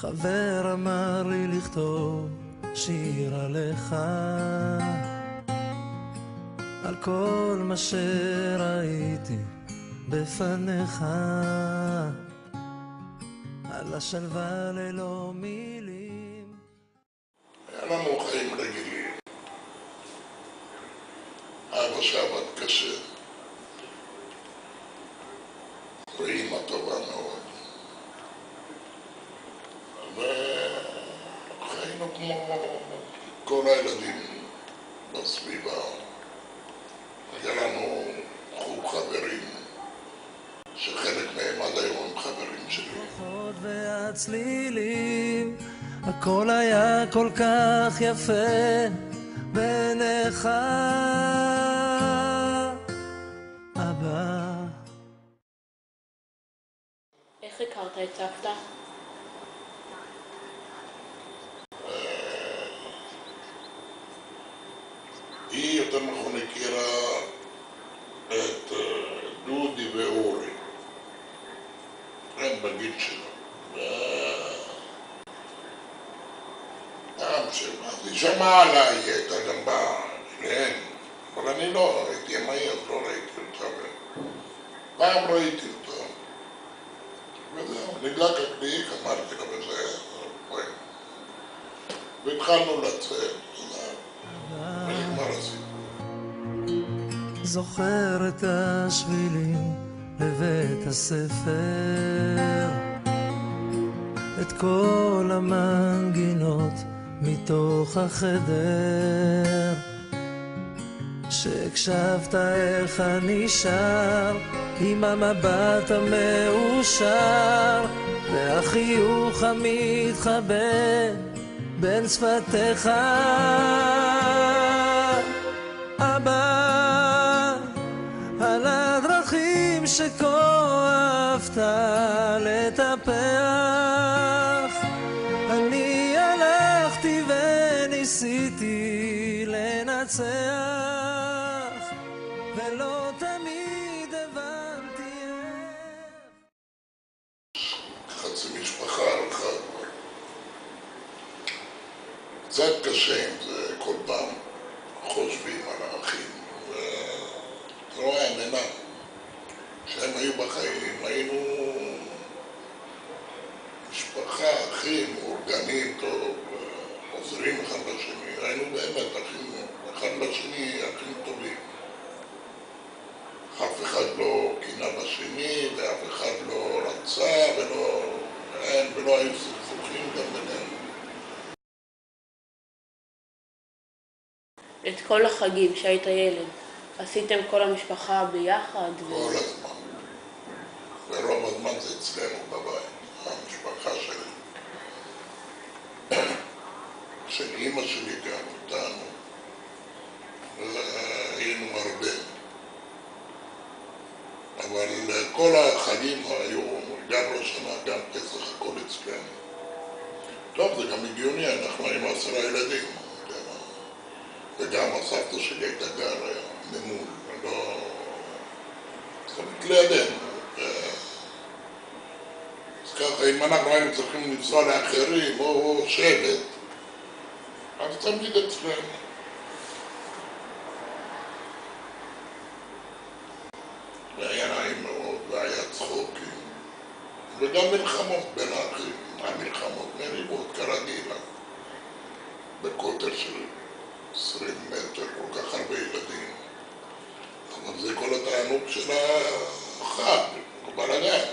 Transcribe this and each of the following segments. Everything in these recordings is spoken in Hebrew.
חבר אמר לי לכתוב שיר עליך, על כל מה שראיתי בפניך, על השלווה ללא מילים. היה לנו חיים רגילים. אבא שעבד קשה, ואמא טובה מאוד, וחיינו כמו כל הילדים בסביבה. היה לנו חוג חברים, שחלק מהם עד היום הם חברים שלי. רוחות והצלילים, הכל היה כל כך יפה בעיניך, אבא. איך הכרת את סבתא? היא יותר נכון הכירה את דודי ואורי, הם בגיל שלו. היא שמעה עליי, היא הייתה גם באה אליהם, אבל אני לא הייתי אמאי, אז לא ראיתי אותה. פעם ראיתי אותה, וזהו, נדלק הקליק, אמרתי לו וזה, והתחלנו לצאת, ונגמר הסיפור. זוכר את השבילים לבית הספר, את כל המנגינות מתוך החדר, שהקשבת איך אני שר עם המבט המאושר והחיוך המתחבא בין שפתיך, אבא, על הדרכים שכה אהבת לטפח, אני הלכתי וניסיתי לנצח, ולא תמיד הבנתי איך. חצי משפחה הלכה כבר. קצת קשה עם זה, כל פעם חושבים על האחים. אתה רואה, הם אינם. כשהם היו בחיים, היינו משפחה, אחים, מאורגנים טוב, עוזרים אחד לשני. היינו באמת אחים, אחד לשני, אחים טובים. אף אחד לא קינה לשני, ואף אחד לא רצה, ולא היו סכסוכים גם ביניהם. את כל החגים שהיית ילד, עשיתם כל המשפחה ביחד? כל הזמן. ורוב הזמן זה אצלנו בבית, המשפחה שלי. של אמא שלי גם אותנו. היינו הרבה. אבל כל החגים היו, גם ראש שנה, גם פסח, הכל אצלנו. טוב, זה גם הגיוני, אנחנו היינו 10 ילדים. וגם הסבתא שלי הייתה גרה ממול, לא... זאת לידינו. אז ככה, אם אנחנו היינו צריכים לנסוע לאחרים או שבט, אז תמיד אצלנו. והיה נעים מאוד, והיה צחוקים. וגם מלחמות בין האחים, המלחמות מריבות כרגיל. בכותל של 20 מטר, כל כך הרבה ילדים. אבל זה כל התענוג של החג, בלגן.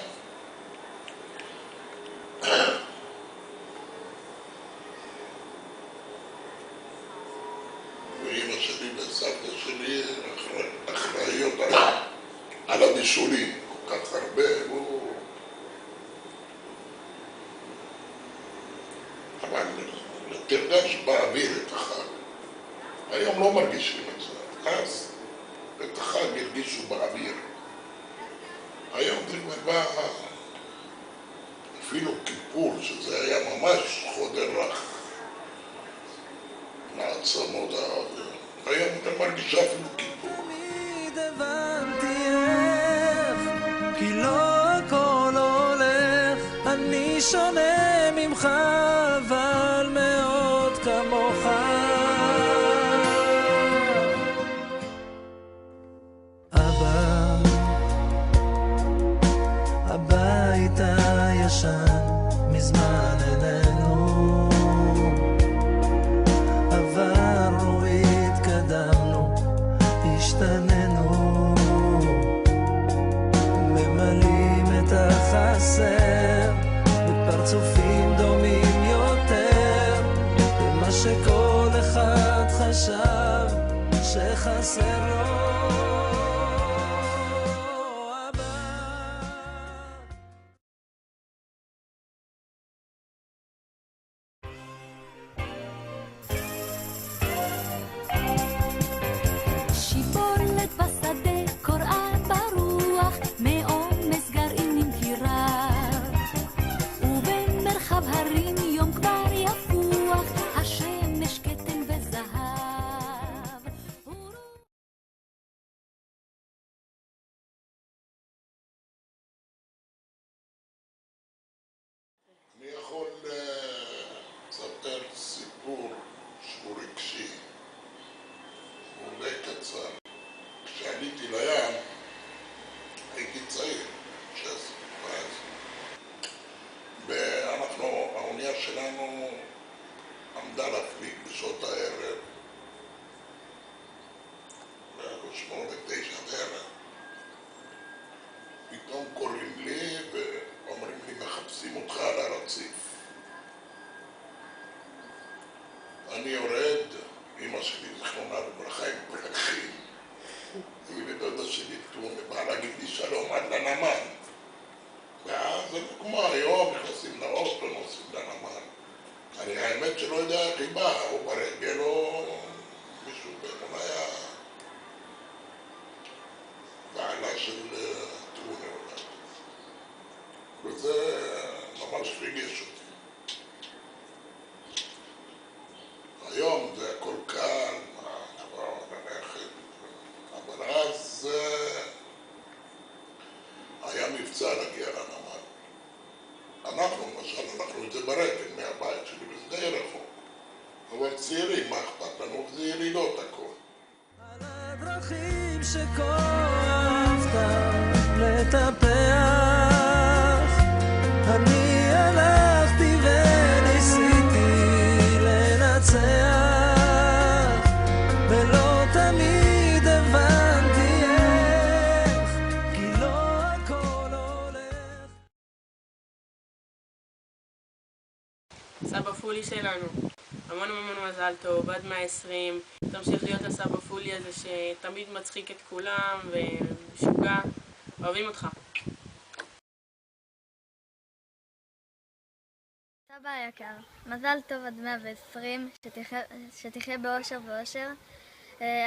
ואמא שלי וסבתא שלי אחראיות על הבישולים, כל כך הרבה. אבל תרגש באוויר את החג. היום לא מרגישים את זה. אז את החג הרגישו באוויר. היום זה כבר בא אפילו כיפור, שזה היה ממש חודר רך לעצמות האוויר. היום אתה מרגיש אפילו כיפור. תמיד הבנתי איך, כי לא הכל הולך, אני שונה ממך. ישן מזמן איננו, עברנו, התקדמנו, השתננו, ממלאים את החסר בפרצופים דומים יותר למה שכל אחד חשב שחסר לו. אני יכול לספר סיפור שהוא רגשי, הוא די קצר. כשעליתי לים הייתי צעיר, 16. האונייה שלנו עמדה להפליג בשעות הערב, ב-8-9 בערב. פתאום קוראים לי ואומרים לי, מחפשים אותך על הרציף. אני יורד, אמא שלי זכרונה לברכה עם פרחים, היא ודודה שלי טונה, באה להגיד לי שלום עד לנמל. ואז זה כמו היום, נכנסים לאוטו, נוסעים לנמל. אני האמת שלא יודע איך היא באה, או ברגל או מישהו אולי בעלה של טונה אולי. וזה ממש ריגש אותי. היום זה הכל קל, כבר ללכת, אבל אז היה מבצע להגיע לנמל. אנחנו למשל, הלכנו את זה ברגל מהבית שלי, וזה די רחוק. אבל צעירים, מה אכפת לנו? זה ירידות הכל. על הדרכים שכה אהבת לטפח, אני הלכתי וניסיתי לנצח, ולא תמיד הבנתי איך, כי לא הכל הולך. סבא פולי שלנו, המון מזל טוב, עד 120, תמשיך להיות הסבא פולי הזה שתמיד מצחיק את כולם ומשוגע, אוהבים אותך. סבא היקר, מזל טוב עד 120, שתחיה באושר ואושר,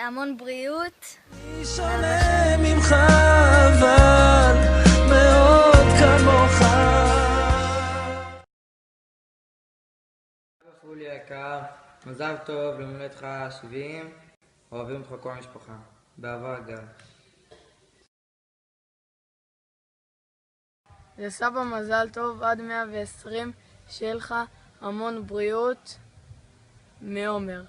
המון בריאות. אני שונה ממך אבל מאוד כמוך. סבא פולי היקר, מזל טוב ליום הולדתך 70, אוהבים אותך כל המשפחה. באהבה גל. לסבא מזל טוב עד 120, שיהיה לך המון בריאות, מעומר.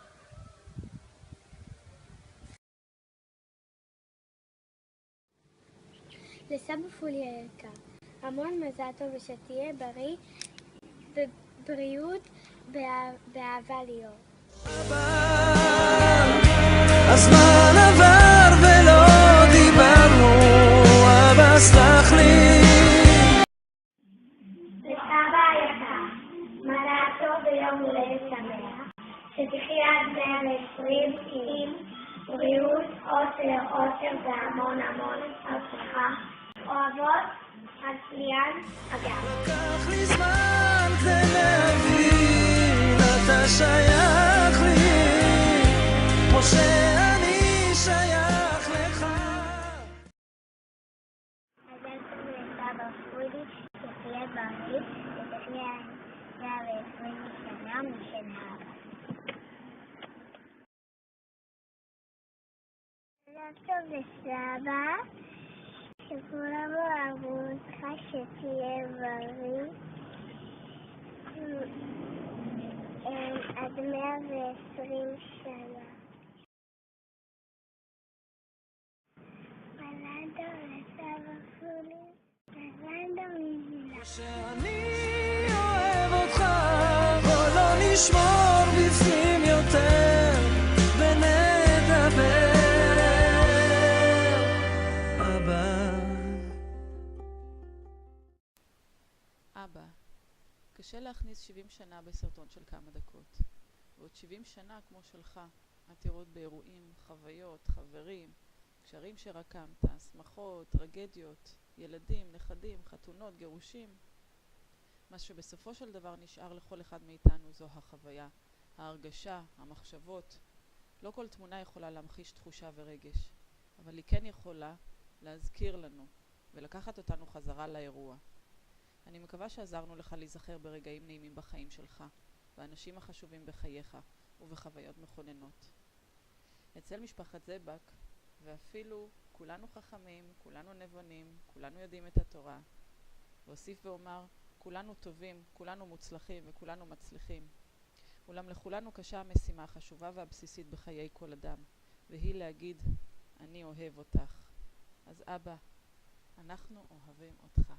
לסבא פולי היקר, המון מזל טוב ושתהיה בריא, בבריאות, באהבה ליאור. הזמן עבר ולא דיברנו, אבא סלח לי. לסבא היקר, מזל טוב ויום הולדת שמח, שתחיה עד 120 עם בריאות, אושר והמון הצלחה. אוהבות, אסליאן, אגב. לקח לי זמן כדי להבין, אתה שייך לי כמו שאני שייך לך. מזל טוב לסבא פולי, שתהיה בריא ותחיה 120 שנה משנה הבאה. מזל טוב לסבא, שכולם אוהבו אותך, שתהיה בריא עד 120 שנה. מזל טוב לסבא פולי, רנדה מזילה. שאני אוהב אותך, בוא לא נשמור בפנים יותר ונדבר. אבא, קשה להכניס 70 שנה בסרטון של כמה דקות. ועוד 70 שנה כמו שלך, עתירות באירועים, חוויות, חברים, קשרים שרקמת, שמחות, טרגדיות, ילדים, נכדים, חתונות, גירושים. מה שבסופו של דבר נשאר לכל אחד מאיתנו זו החוויה, ההרגשה, המחשבות. לא כל תמונה יכולה להמחיש תחושה ורגש, אבל היא כן יכולה להזכיר לנו ולקחת אותנו חזרה לאירוע. אני מקווה שעזרנו לך להיזכר ברגעים נעימים בחיים שלך, באנשים החשובים בחייך ובחוויות מכוננות. אצל משפחת זבק, ואפילו כולנו חכמים, כולנו נבונים, כולנו יודעים את התורה. ואוסיף ואומר, כולנו טובים, כולנו מוצלחים וכולנו מצליחים. אולם לכולנו קשה המשימה החשובה והבסיסית בחיי כל אדם, והיא להגיד, אני אוהב אותך. אז אבא, אנחנו אוהבים אותך.